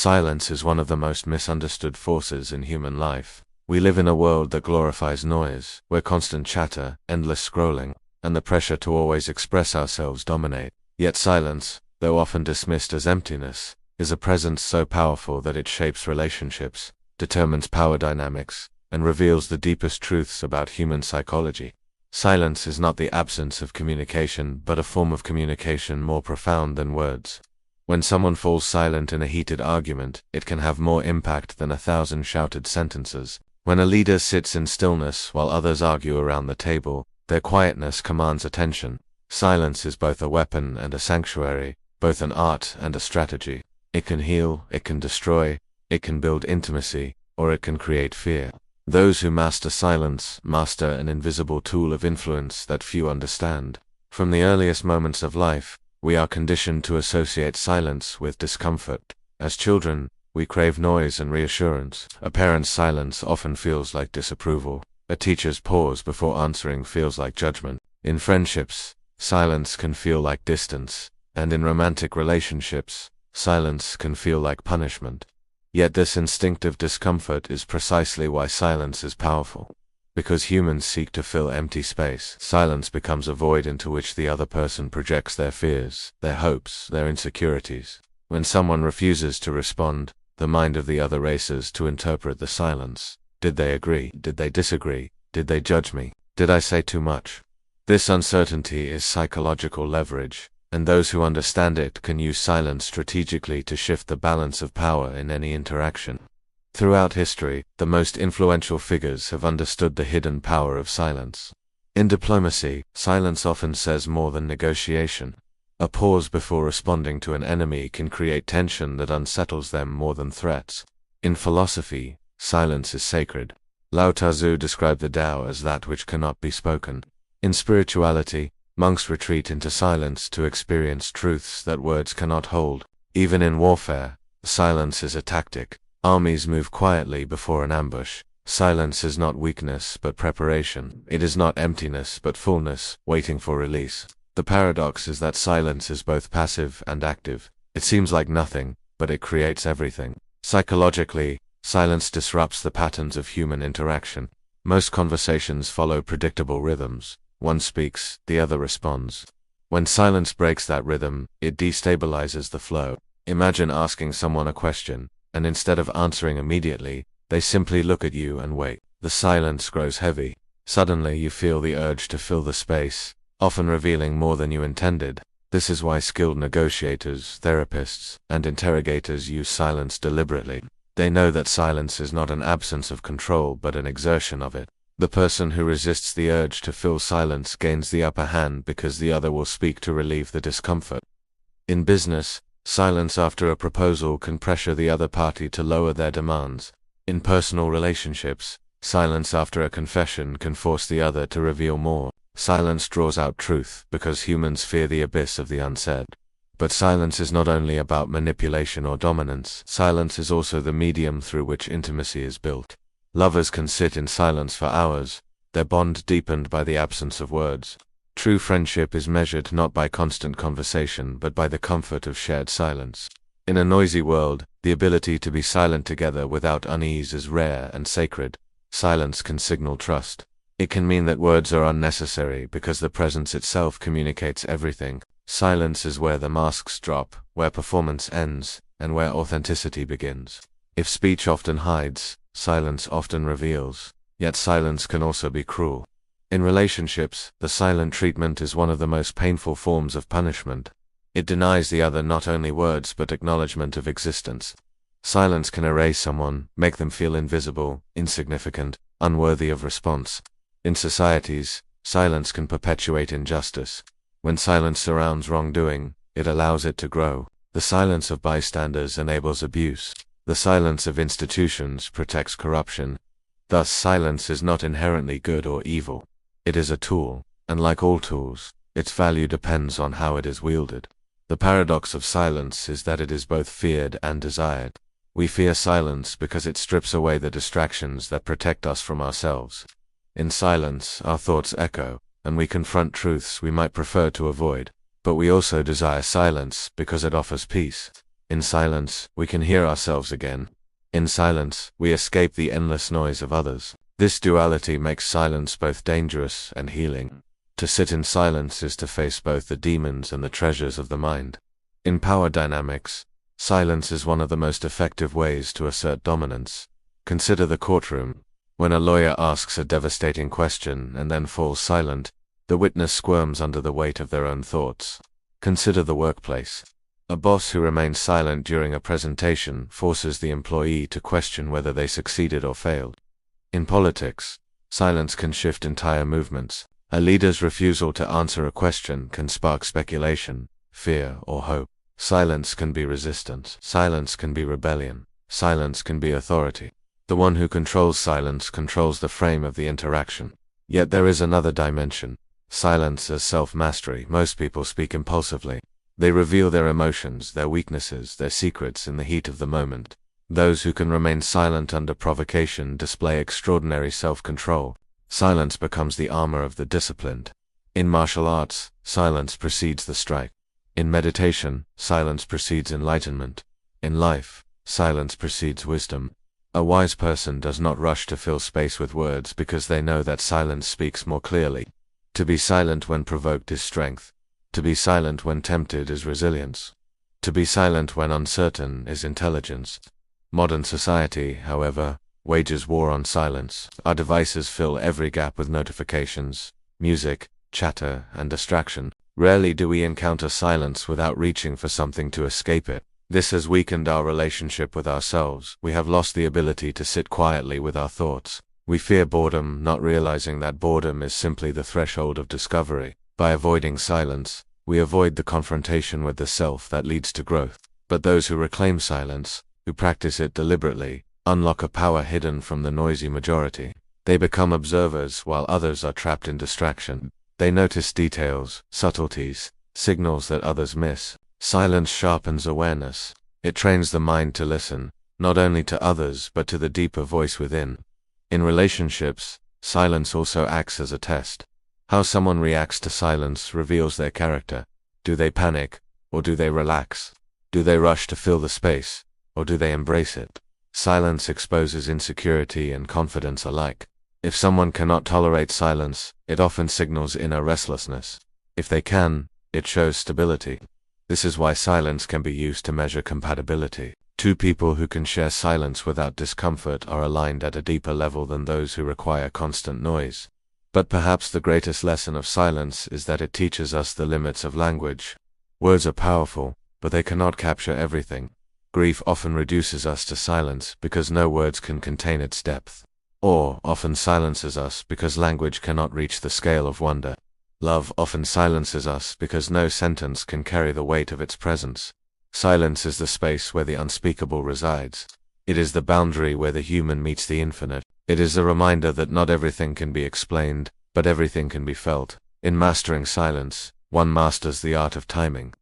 Silence is one of the most misunderstood forces in human life. We live in a world that glorifies noise, where constant chatter, endless scrolling, and the pressure to always express ourselves dominate. Yet silence, though often dismissed as emptiness, is a presence so powerful that it shapes relationships, determines power dynamics, and reveals the deepest truths about human psychology. Silence is not the absence of communication, but a form of communication more profound than words. When someone falls silent in a heated argument, it can have more impact than 1,000 shouted sentences. When a leader sits in stillness while others argue around the table, their quietness commands attention. Silence is both a weapon and a sanctuary, both an art and a strategy. It can heal, it can destroy, it can build intimacy, or it can create fear. Those who master silence master an invisible tool of influence that few understand. From the earliest moments of life, we are conditioned to associate silence with discomfort. As children, we crave noise and reassurance. A parent's silence often feels like disapproval. A teacher's pause before answering feels like judgment. In friendships, silence can feel like distance, and in romantic relationships, silence can feel like punishment. Yet this instinctive discomfort is precisely why silence is powerful. Because humans seek to fill empty space, silence becomes a void into which the other person projects their fears, their hopes, their insecurities. When someone refuses to respond, the mind of the other races to interpret the silence. Did they agree? Did they disagree? Did they judge me? Did I say too much? This uncertainty is psychological leverage, and those who understand it can use silence strategically to shift the balance of power in any interaction. Throughout history, the most influential figures have understood the hidden power of silence. In diplomacy, silence often says more than negotiation. A pause before responding to an enemy can create tension that unsettles them more than threats. In philosophy, silence is sacred. Lao Tzu described the Tao as that which cannot be spoken. In spirituality, monks retreat into silence to experience truths that words cannot hold. Even in warfare, silence is a tactic. Armies move quietly before an ambush. Silence is not weakness but preparation. It is not emptiness but fullness, waiting for release. The paradox is that silence is both passive and active. It seems like nothing, but it creates everything. Psychologically, silence disrupts the patterns of human interaction. Most conversations follow predictable rhythms. One speaks, the other responds. When silence breaks that rhythm, it destabilizes the flow. Imagine asking someone a question, and instead of answering immediately, they simply look at you and wait. The silence grows heavy. Suddenly you feel the urge to fill the space, often revealing more than you intended. This is why skilled negotiators, therapists, and interrogators use silence deliberately. They know that silence is not an absence of control but an exertion of it. The person who resists the urge to fill silence gains the upper hand because the other will speak to relieve the discomfort. In business, silence after a proposal can pressure the other party to lower their demands. In personal relationships, silence after a confession can force the other to reveal more. Silence draws out truth because humans fear the abyss of the unsaid. But silence is not only about manipulation or dominance. Silence is also the medium through which intimacy is built. Lovers can sit in silence for hours, their bond deepened by the absence of words. True friendship is measured not by constant conversation but by the comfort of shared silence. In a noisy world, the ability to be silent together without unease is rare and sacred. Silence can signal trust. It can mean that words are unnecessary because the presence itself communicates everything. Silence is where the masks drop, where performance ends, and where authenticity begins. If speech often hides, silence often reveals. Yet silence can also be cruel. In relationships, the silent treatment is one of the most painful forms of punishment. It denies the other not only words but acknowledgement of existence. Silence can erase someone, make them feel invisible, insignificant, unworthy of response. In societies, silence can perpetuate injustice. When silence surrounds wrongdoing, it allows it to grow. The silence of bystanders enables abuse. The silence of institutions protects corruption. Thus, silence is not inherently good or evil. It is a tool, and like all tools, its value depends on how it is wielded. The paradox of silence is that it is both feared and desired. We fear silence because it strips away the distractions that protect us from ourselves. In silence, our thoughts echo, and we confront truths we might prefer to avoid. But we also desire silence because it offers peace. In silence, we can hear ourselves again. In silence, we escape the endless noise of others. This duality makes silence both dangerous and healing. To sit in silence is to face both the demons and the treasures of the mind. In power dynamics, silence is one of the most effective ways to assert dominance. Consider the courtroom. When a lawyer asks a devastating question and then falls silent, the witness squirms under the weight of their own thoughts. Consider the workplace. A boss who remains silent during a presentation forces the employee to question whether they succeeded or failed. In politics, silence can shift entire movements. A leader's refusal to answer a question can spark speculation, fear, or hope. Silence can be resistance. Silence can be rebellion. Silence can be authority. The one who controls silence controls the frame of the interaction. Yet there is another dimension. Silence as self-mastery. Most people speak impulsively. They reveal their emotions, their weaknesses, their secrets in the heat of the moment. Those who can remain silent under provocation display extraordinary self-control. Silence becomes the armor of the disciplined. In martial arts, silence precedes the strike. In meditation, silence precedes enlightenment. In life, silence precedes wisdom. A wise person does not rush to fill space with words because they know that silence speaks more clearly. To be silent when provoked is strength. To be silent when tempted is resilience. To be silent when uncertain is intelligence. Modern society, however, wages war on silence. Our devices fill every gap with notifications, music, chatter, and distraction. Rarely do we encounter silence without reaching for something to escape it. This has weakened our relationship with ourselves. We have lost the ability to sit quietly with our thoughts. We fear boredom, not realizing that boredom is simply the threshold of discovery. By avoiding silence, we avoid the confrontation with the self that leads to growth. But those who reclaim silence, who practice it deliberately, unlock a power hidden from the noisy majority. They become observers while others are trapped in distraction. They notice details, subtleties, signals that others miss. Silence sharpens awareness. It trains the mind to listen, not only to others but to the deeper voice within. In relationships, silence also acts as a test. How someone reacts to silence reveals their character. Do they panic, or do they relax? Do they rush to fill the space, or do they embrace it? Silence exposes insecurity and confidence alike. If someone cannot tolerate silence, it often signals inner restlessness. If they can, it shows stability. This is why silence can be used to measure compatibility. Two people who can share silence without discomfort are aligned at a deeper level than those who require constant noise. But perhaps the greatest lesson of silence is that it teaches us the limits of language. Words are powerful, but they cannot capture everything. Grief often reduces us to silence because no words can contain its depth. Awe often silences us because language cannot reach the scale of wonder. Love often silences us because no sentence can carry the weight of its presence. Silence is the space where the unspeakable resides. It is the boundary where the human meets the infinite. It is a reminder that not everything can be explained, but everything can be felt. In mastering silence, one masters the art of timing.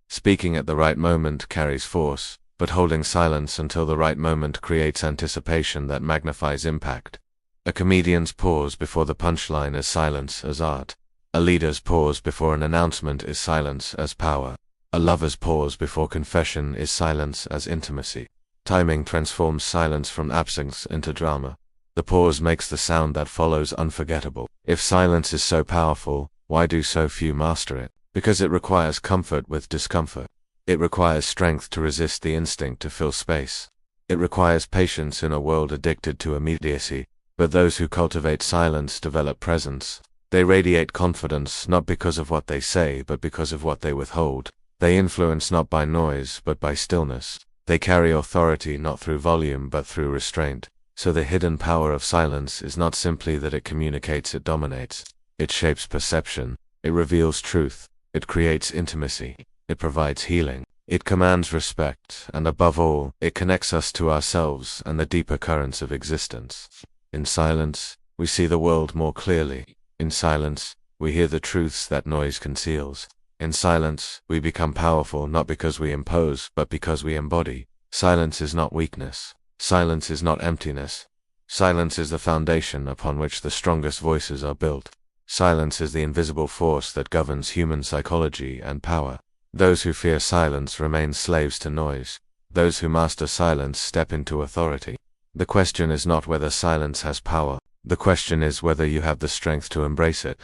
Speaking at the right moment carries force, but holding silence until the right moment creates anticipation that magnifies impact. A comedian's pause before the punchline is silence as art. A leader's pause before an announcement is silence as power. A lover's pause before confession is silence as intimacy. Timing transforms silence from absence into drama. The pause makes the sound that follows unforgettable. If silence is so powerful, why do so few master it? Because it requires comfort with discomfort. It requires strength to resist the instinct to fill space. It requires patience in a world addicted to immediacy. But those who cultivate silence develop presence. They radiate confidence not because of what they say but because of what they withhold. They influence not by noise but by stillness. They carry authority not through volume but through restraint. So the hidden power of silence is not simply that it communicates, it dominates. It shapes perception. It reveals truth. It creates intimacy. It provides healing. It commands respect, and above all, it connects us to ourselves and the deeper currents of existence. In silence, we see the world more clearly. In silence, we hear the truths that noise conceals. In silence, we become powerful not because we impose, but because we embody. Silence is not weakness. Silence is not emptiness. Silence is the foundation upon which the strongest voices are built. Silence is the invisible force that governs human psychology and power. Those who fear silence remain slaves to noise. Those who master silence step into authority. The question is not whether silence has power. The question is whether you have the strength to embrace it.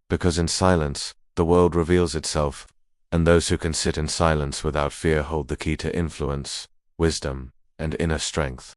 Because in silence, the world reveals itself, and those who can sit in silence without fear hold the key to influence, wisdom, and inner strength.